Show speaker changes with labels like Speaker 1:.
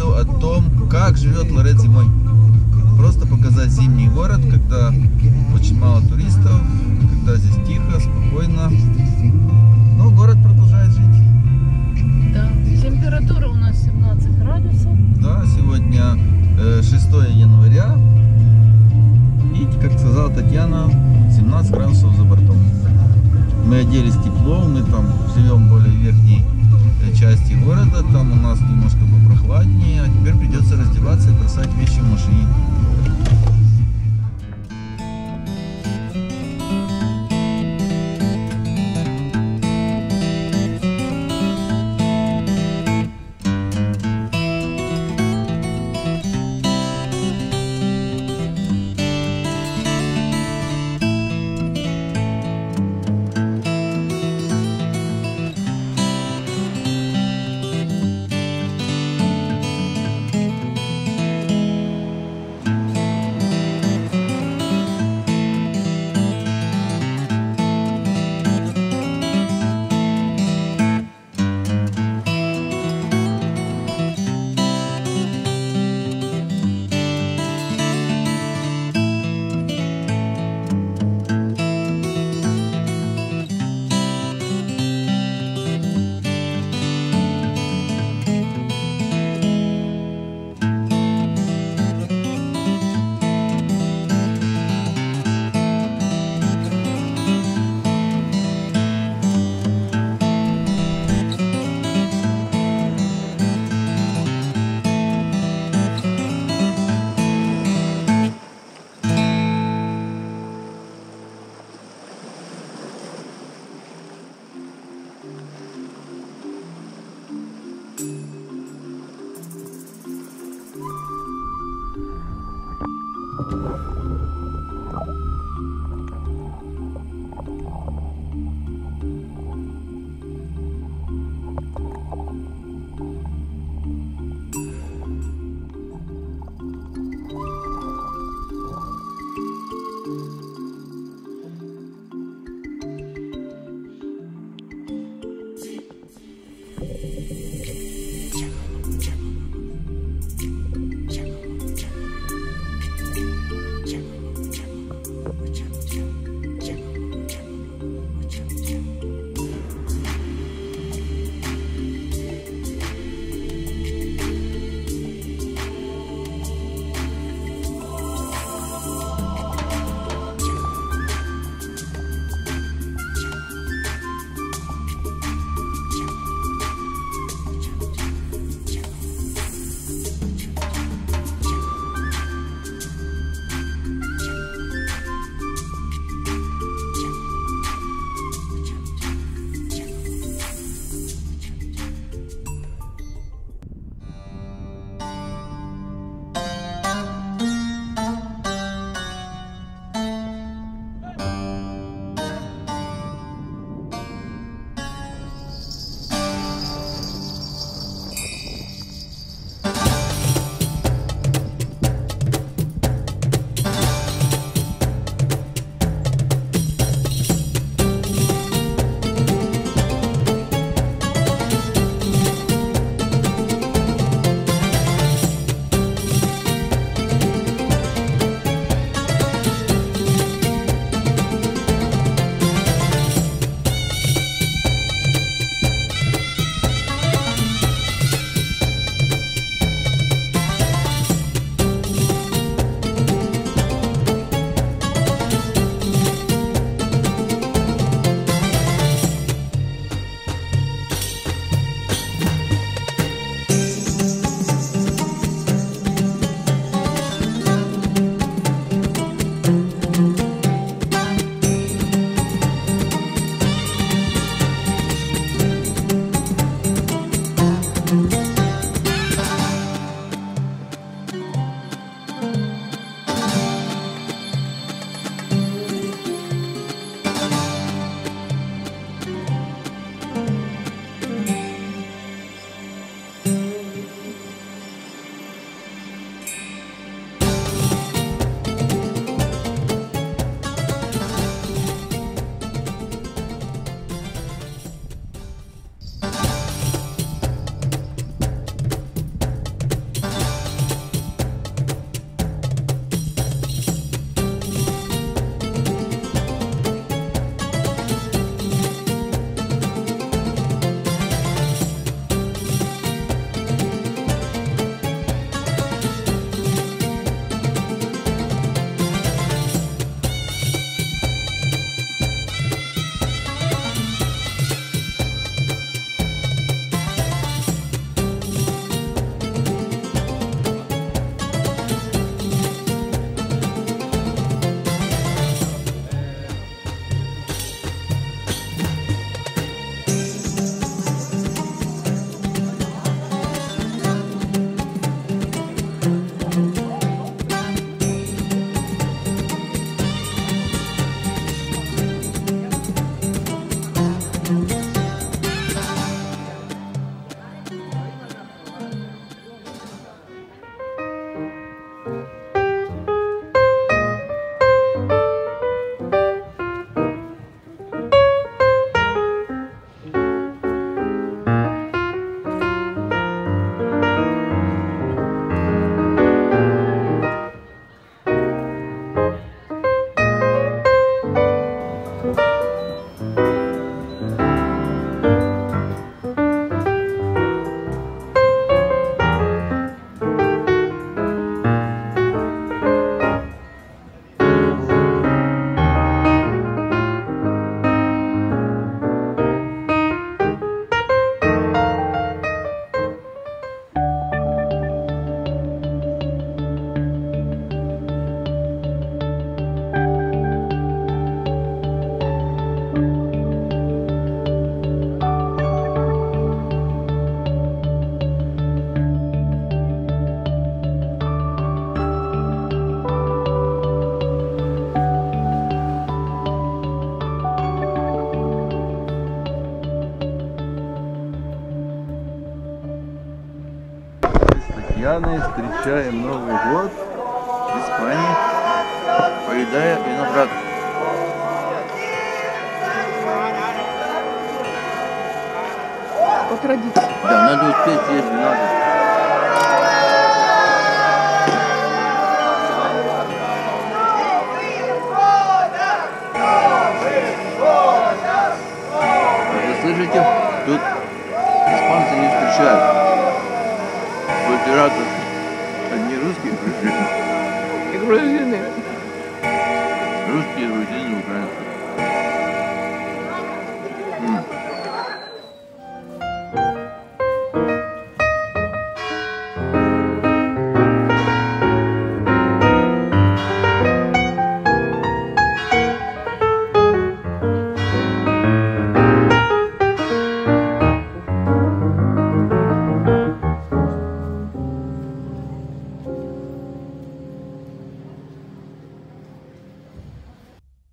Speaker 1: видео о том, как живет Lloret зимой. Просто показать зимний город, когда очень мало туристов, когда здесь тихо, спокойно. Но город продолжает жить.
Speaker 2: Да, температура у нас 17 градусов.
Speaker 1: Да, сегодня 6 января. И, как сказала Татьяна, 17 градусов за бортом. Мы оделись тепло, мы там живем в более верхней части города, там у нас немножко попрохладнее, а теперь придется раздеваться и бросать вещи в машине. россияне встречаем Новый год в Испании, поедая виноград.
Speaker 2: По традиции.
Speaker 1: Да, надо успеть съесть виноград. Вы слышите? Тут испанцы не встречают. Хоть и рады, одни русские пришли.
Speaker 2: И грузины.